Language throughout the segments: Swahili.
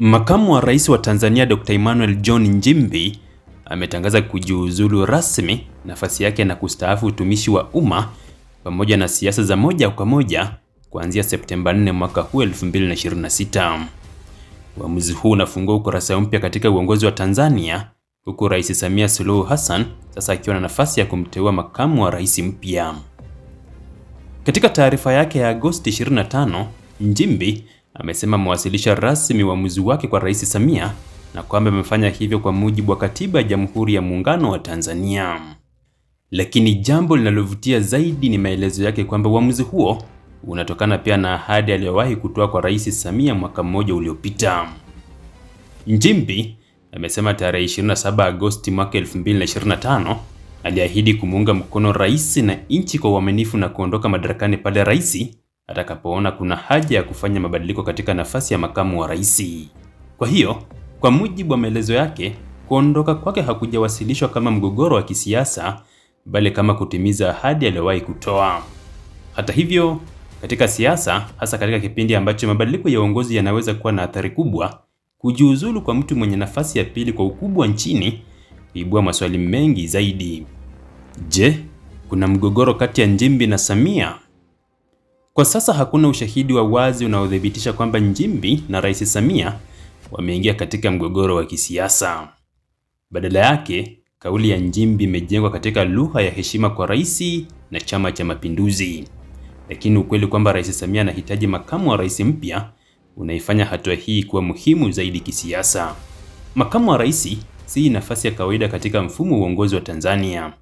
Makamu wa Rais wa Tanzania Dr. Emmanuel John Nchimbi ametangaza kujiuzulu rasmi nafasi yake na kustaafu utumishi wa umma pamoja na siasa za moja kwa moja kuanzia Septemba 4 mwaka huu 2026. Uamuzi huu unafungua ukurasa mpya katika uongozi wa Tanzania, huku Rais Samia Suluhu Hassan sasa akiwa na nafasi ya kumteua makamu wa rais mpya. Katika taarifa yake ya Agosti 25, Nchimbi amesema amewasilisha rasmi uamuzi wake kwa Rais Samia na kwamba amefanya hivyo kwa mujibu wa Katiba ya Jamhuri ya Muungano wa Tanzania. Lakini jambo linalovutia zaidi ni maelezo yake kwamba uamuzi huo unatokana pia na ahadi aliyowahi kutoa kwa Rais Samia mwaka mmoja uliopita. Nchimbi amesema tarehe 27 Agosti mwaka 2025 aliahidi kumuunga mkono rais na nchi kwa uaminifu na kuondoka madarakani pale rais atakapoona kuna haja ya kufanya mabadiliko katika nafasi ya makamu wa rais. Kwa hiyo, kwa mujibu wa maelezo yake, kuondoka kwake hakujawasilishwa kama mgogoro wa kisiasa, bali kama kutimiza ahadi aliyowahi kutoa. Hata hivyo, katika siasa, hasa katika kipindi ambacho mabadiliko ya uongozi yanaweza kuwa na athari kubwa, kujiuzulu kwa mtu mwenye nafasi ya pili kwa ukubwa nchini huibua maswali mengi zaidi. Je, kuna mgogoro kati ya Nchimbi na Samia? Kwa sasa hakuna ushahidi wa wazi unaothibitisha kwamba Nchimbi na Rais Samia wameingia katika mgogoro wa kisiasa. Badala yake, kauli ya Nchimbi imejengwa katika lugha ya heshima kwa rais na Chama cha Mapinduzi. Lakini ukweli kwamba Rais Samia anahitaji makamu wa rais mpya unaifanya hatua hii kuwa muhimu zaidi kisiasa. Makamu wa rais si nafasi ya kawaida katika mfumo wa uongozi wa Tanzania.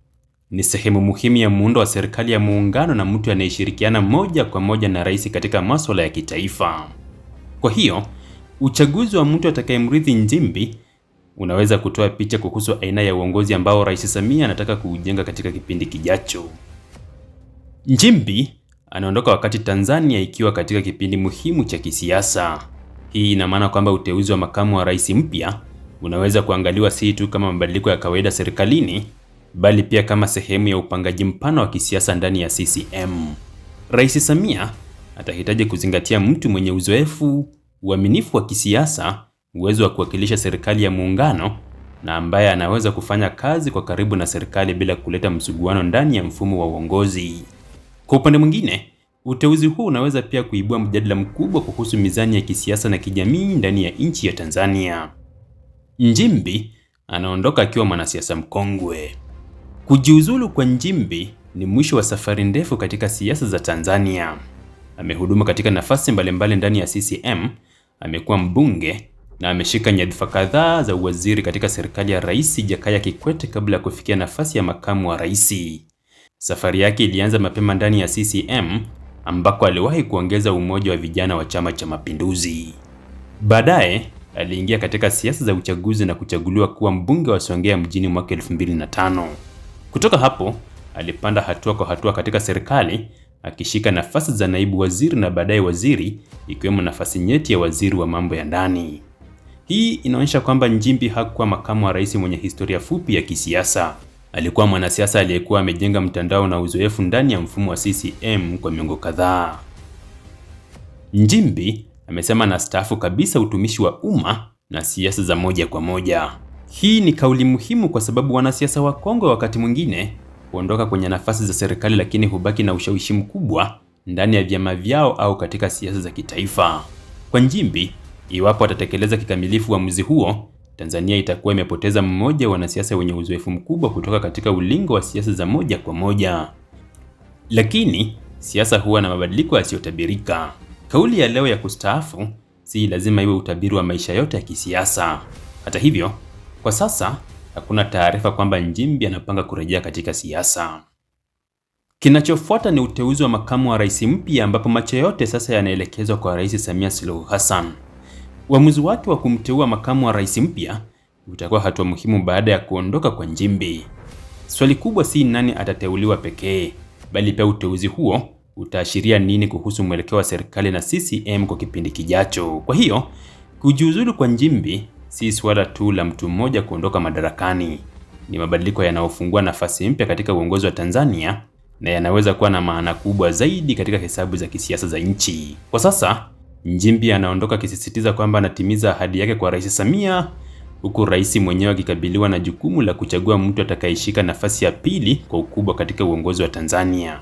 Ni sehemu muhimu ya muundo wa serikali ya muungano na mtu anayeshirikiana moja kwa moja na rais katika masuala ya kitaifa. Kwa hiyo, uchaguzi wa mtu atakayemrithi Nchimbi unaweza kutoa picha kuhusu aina ya uongozi ambao Rais Samia anataka kuujenga katika kipindi kijacho. Nchimbi anaondoka wakati Tanzania ikiwa katika kipindi muhimu cha kisiasa. Hii ina maana kwamba uteuzi wa makamu wa rais mpya unaweza kuangaliwa si tu kama mabadiliko ya kawaida serikalini, bali pia kama sehemu ya upangaji mpana wa kisiasa ndani ya CCM. Rais Samia atahitaji kuzingatia mtu mwenye uzoefu, uaminifu wa kisiasa, uwezo wa kuwakilisha serikali ya muungano na ambaye anaweza kufanya kazi kwa karibu na serikali bila kuleta msuguano ndani ya mfumo wa uongozi. Kwa upande mwingine, uteuzi huu unaweza pia kuibua mjadala mkubwa kuhusu mizani ya kisiasa na kijamii ndani ya nchi ya Tanzania. Nchimbi anaondoka akiwa mwanasiasa mkongwe. Kujiuzulu kwa Nchimbi ni mwisho wa safari ndefu katika siasa za Tanzania. Amehudumu katika nafasi mbalimbali ndani ya CCM, amekuwa mbunge na ameshika nyadhifa kadhaa za uwaziri katika serikali ya Rais Jakaya Kikwete kabla ya kufikia nafasi ya makamu wa rais. Safari yake ilianza mapema ndani ya CCM ambako aliwahi kuongeza umoja wa vijana wa Chama cha Mapinduzi. Baadaye aliingia katika siasa za uchaguzi na kuchaguliwa kuwa mbunge wa Songea mjini mwaka 2005. Kutoka hapo, alipanda hatua kwa hatua katika serikali, akishika nafasi za naibu waziri na baadaye waziri, ikiwemo nafasi nyeti ya waziri wa mambo ya ndani. Hii inaonyesha kwamba Nchimbi hakuwa makamu wa rais mwenye historia fupi ya kisiasa. Alikuwa mwanasiasa aliyekuwa amejenga mtandao na uzoefu ndani ya mfumo wa CCM kwa miongo kadhaa. Nchimbi amesema anastaafu kabisa utumishi wa umma na siasa za moja kwa moja. Hii ni kauli muhimu kwa sababu wanasiasa wakongwe wakati mwingine huondoka kwenye nafasi za serikali lakini hubaki na ushawishi mkubwa ndani ya vyama vyao au katika siasa za kitaifa. Kwa Nchimbi, iwapo atatekeleza kikamilifu uamuzi huo, Tanzania itakuwa imepoteza mmoja wa wanasiasa wenye uzoefu mkubwa kutoka katika ulingo wa siasa za moja kwa moja. Lakini siasa huwa na mabadiliko yasiyotabirika. Kauli ya leo ya kustaafu si lazima iwe utabiri wa maisha yote ya kisiasa. Hata hivyo, kwa sasa hakuna taarifa kwamba Nchimbi anapanga kurejea katika siasa. Kinachofuata ni uteuzi wa makamu wa rais mpya ambapo macho yote sasa yanaelekezwa kwa Rais Samia Suluhu Hassan. Uamuzi wake wa kumteua makamu wa rais mpya utakuwa hatua muhimu baada ya kuondoka kwa Nchimbi. Swali kubwa si nani atateuliwa pekee, bali pia uteuzi huo utaashiria nini kuhusu mwelekeo wa serikali na CCM kwa kipindi kijacho. Kwa hiyo, kujiuzulu kwa Nchimbi si swala tu la mtu mmoja kuondoka madarakani. Ni mabadiliko yanayofungua nafasi mpya katika uongozi wa Tanzania na yanaweza kuwa na maana kubwa zaidi katika hesabu za kisiasa za nchi. Kwa sasa, Nchimbi anaondoka akisisitiza kwamba anatimiza ahadi yake kwa Rais Samia, huku rais mwenyewe akikabiliwa na jukumu la kuchagua mtu atakayeshika nafasi ya pili kwa ukubwa katika uongozi wa Tanzania.